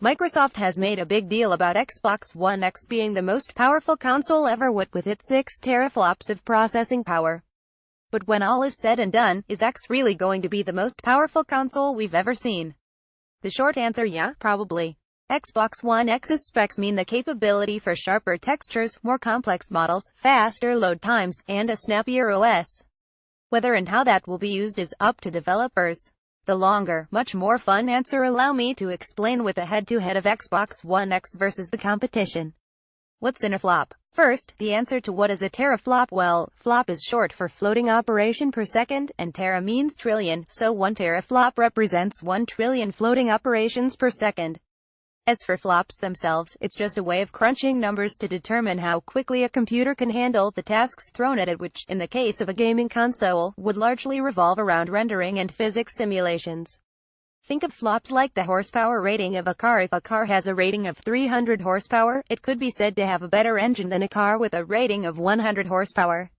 Microsoft has made a big deal about Xbox One X being the most powerful console ever with its 6 teraflops of processing power. But when all is said and done, is X really going to be the most powerful console we've ever seen? The short answer, yeah, probably. Xbox One X's specs mean the capability for sharper textures, more complex models, faster load times, and a snappier OS. Whether and how that will be used is up to developers. The longer, much more fun answer allow me to explain with a head-to-head of Xbox One X versus the competition. What's in a flop? First, the answer to what is a teraflop. Well, flop is short for floating operation per second, and tera means trillion, so 1 teraflop represents 1 trillion floating operations per second. As for flops themselves, it's just a way of crunching numbers to determine how quickly a computer can handle the tasks thrown at it, which, in the case of a gaming console, would largely revolve around rendering and physics simulations. Think of flops like the horsepower rating of a car. If a car has a rating of 300 horsepower, it could be said to have a better engine than a car with a rating of 100 horsepower.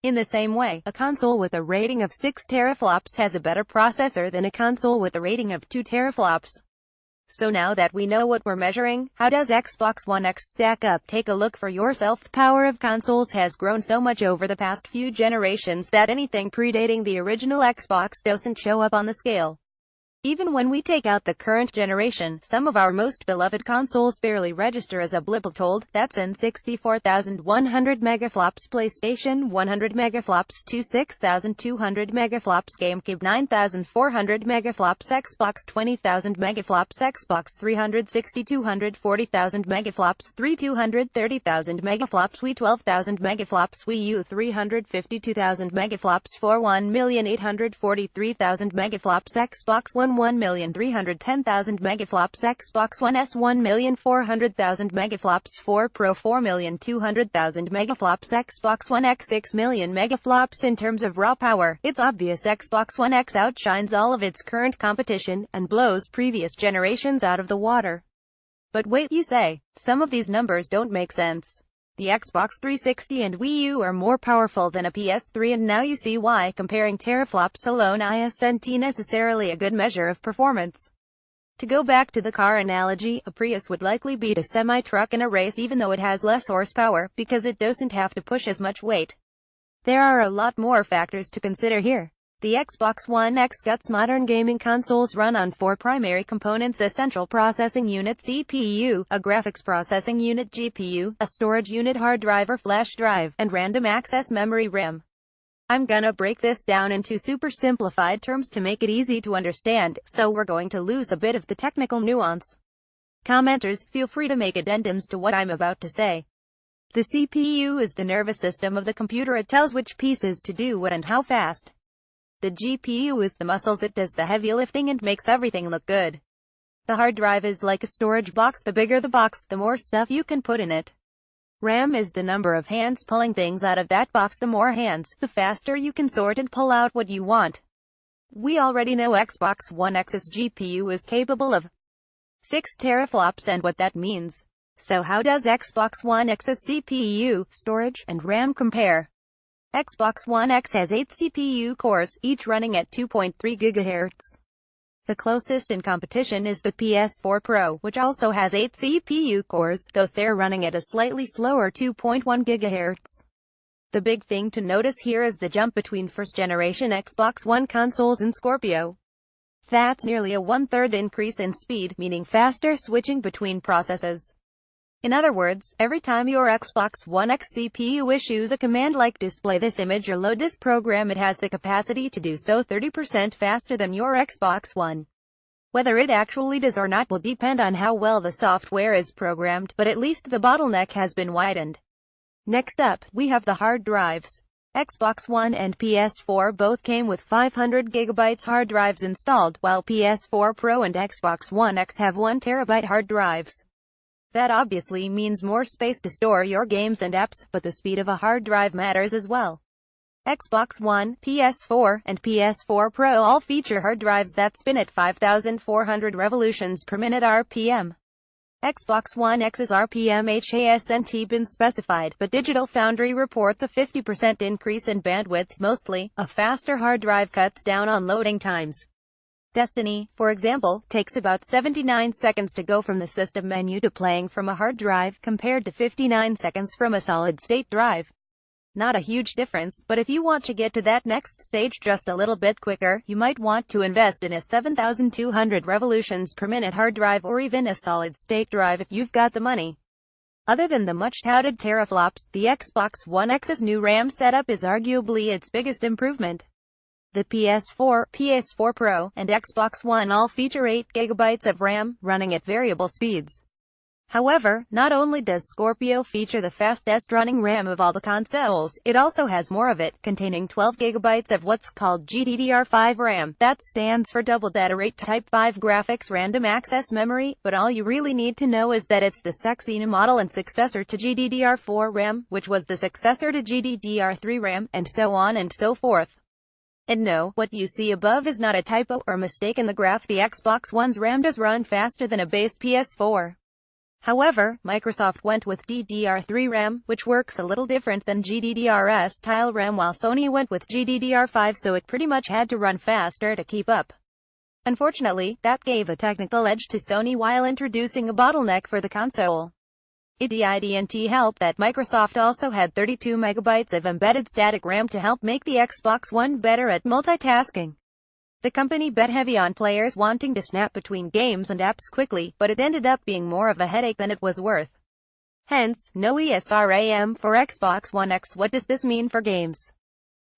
In the same way, a console with a rating of 6 teraflops has a better processor than a console with a rating of 2 teraflops. So now that we know what we're measuring, how does Xbox One X stack up? Take a look for yourself. The power of consoles has grown so much over the past few generations that anything predating the original Xbox doesn't show up on the scale. Even when we take out the current generation, some of our most beloved consoles barely register as a blip. All told, that's an 64,100 megaflops PlayStation 100 megaflops to 6,200 megaflops GameCube 9,400 megaflops Xbox 20,000 megaflops Xbox 360 240,000 megaflops 230,000 megaflops Wii 12,000 megaflops Wii U 352,000 megaflops 1,843,000 megaflops Xbox One 1,310,000 megaflops Xbox One S 1,400,000 megaflops 4 Pro 4,200,000 megaflops Xbox One X 6 million megaflops. In terms of raw power, it's obvious Xbox One X outshines all of its current competition, and blows previous generations out of the water. But wait, you say, some of these numbers don't make sense. The Xbox 360 and Wii U are more powerful than a PS3, and now you see why comparing teraflops alone isn't necessarily a good measure of performance. To go back to the car analogy, a Prius would likely beat a semi-truck in a race even though it has less horsepower, because it doesn't have to push as much weight. There are a lot more factors to consider here. The Xbox One X guts modern gaming consoles run on 4 primary components: a central processing unit CPU, a graphics processing unit GPU, a storage unit hard drive or flash drive, and random access memory RAM. I'm gonna break this down into super simplified terms to make it easy to understand, so we're going to lose a bit of the technical nuance. Commenters, feel free to make addendums to what I'm about to say. The CPU is the nervous system of the computer. It tells which pieces to do what and how fast. The GPU is the muscles. It does the heavy lifting and makes everything look good. The hard drive is like a storage box. The bigger the box, the more stuff you can put in it. RAM is the number of hands pulling things out of that box. The more hands, the faster you can sort and pull out what you want. We already know Xbox One X's GPU is capable of 6 teraflops and what that means. So how does Xbox One X's CPU, storage, and RAM compare? Xbox One X has 8 CPU cores, each running at 2.3 GHz. The closest in competition is the PS4 Pro, which also has 8 CPU cores, though they're running at a slightly slower 2.1 GHz. The big thing to notice here is the jump between first-generation Xbox One consoles and Scorpio. That's nearly a 1/3 increase in speed, meaning faster switching between processes. In other words, every time your Xbox One X CPU issues a command like display this image or load this program, it has the capacity to do so 30% faster than your Xbox One. Whether it actually does or not will depend on how well the software is programmed, but at least the bottleneck has been widened. Next up, we have the hard drives. Xbox One and PS4 both came with 500 GB hard drives installed, while PS4 Pro and Xbox One X have 1 TB hard drives. That obviously means more space to store your games and apps, but the speed of a hard drive matters as well. Xbox One, PS4, and PS4 Pro all feature hard drives that spin at 5,400 revolutions per minute RPM. Xbox One X's RPM hasn't been specified, but Digital Foundry reports a 50% increase in bandwidth. Mostly, a faster hard drive cuts down on loading times. Destiny, for example, takes about 79 seconds to go from the system menu to playing from a hard drive, compared to 59 seconds from a solid-state drive. Not a huge difference, but if you want to get to that next stage just a little bit quicker, you might want to invest in a 7,200 revolutions per minute hard drive or even a solid-state drive if you've got the money. Other than the much-touted teraflops, the Xbox One X's new RAM setup is arguably its biggest improvement. The PS4, PS4 Pro, and Xbox One all feature 8 GB of RAM, running at variable speeds. However, not only does Scorpio feature the fastest running RAM of all the consoles, it also has more of it, containing 12 GB of what's called GDDR5 RAM. That stands for Double Data Rate Type 5 Graphics Random Access Memory, but all you really need to know is that it's the sexy new model and successor to GDDR4 RAM, which was the successor to GDDR3 RAM, and so on and so forth. And no, what you see above is not a typo or mistake in the graph. The Xbox One's RAM does run faster than a base PS4. However, Microsoft went with DDR3 RAM, which works a little different than GDDR-style RAM, while Sony went with GDDR5, so it pretty much had to run faster to keep up. Unfortunately, that gave a technical edge to Sony while introducing a bottleneck for the console. It didn't help that Microsoft also had 32 MB of embedded static RAM to help make the Xbox One better at multitasking. The company bet heavy on players wanting to snap between games and apps quickly, but it ended up being more of a headache than it was worth. Hence, no ESRAM for Xbox One X. What does this mean for games?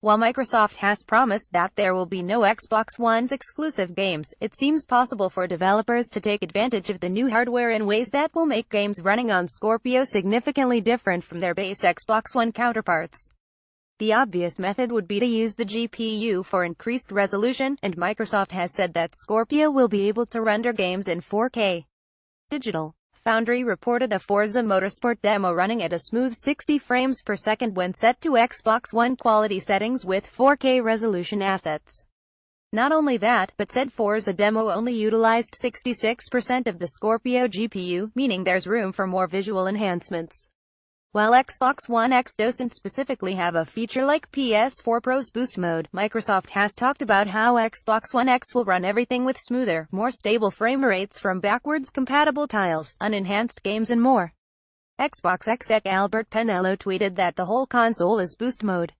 While Microsoft has promised that there will be no Xbox One's exclusive games, it seems possible for developers to take advantage of the new hardware in ways that will make games running on Scorpio significantly different from their base Xbox One counterparts. The obvious method would be to use the GPU for increased resolution, and Microsoft has said that Scorpio will be able to render games in 4K. Digital Foundry reported a Forza Motorsport demo running at a smooth 60 frames per second when set to Xbox One quality settings with 4K resolution assets. Not only that, but said Forza demo only utilized 66% of the Scorpio GPU, meaning there's room for more visual enhancements. While Xbox One X doesn't specifically have a feature like PS4 Pro's Boost Mode, Microsoft has talked about how Xbox One X will run everything with smoother, more stable frame rates from backwards compatible tiles, unenhanced games and more. Xbox exec Albert Penello tweeted that the whole console is Boost Mode.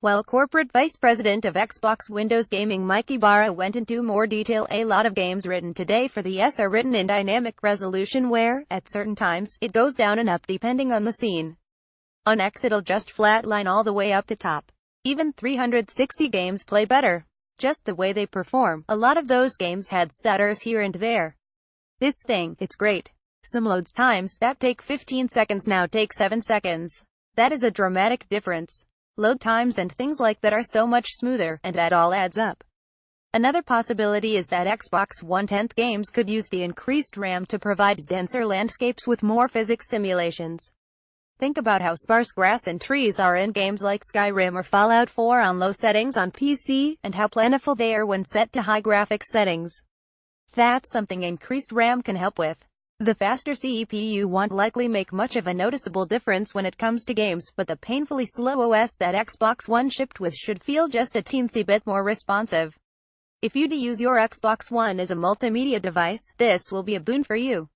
While corporate vice president of Xbox Windows Gaming Mike Ibarra went into more detail, a lot of games written today for the S are written in dynamic resolution where, at certain times, it goes down and up depending on the scene. On X it'll just flatline all the way up the top. Even 360 games play better. Just the way they perform. A lot of those games had stutters here and there. This thing, it's great. Some loads times that take 15 seconds now take 7 seconds. That is a dramatic difference. Load times and things like that are so much smoother, and that all adds up. Another possibility is that Xbox One X games could use the increased RAM to provide denser landscapes with more physics simulations. Think about how sparse grass and trees are in games like Skyrim or Fallout 4 on low settings on PC, and how plentiful they are when set to high graphics settings. That's something increased RAM can help with. The faster CPU won't likely make much of a noticeable difference when it comes to games, but the painfully slow OS that Xbox One shipped with should feel just a teensy bit more responsive. If you use your Xbox One as a multimedia device, this will be a boon for you.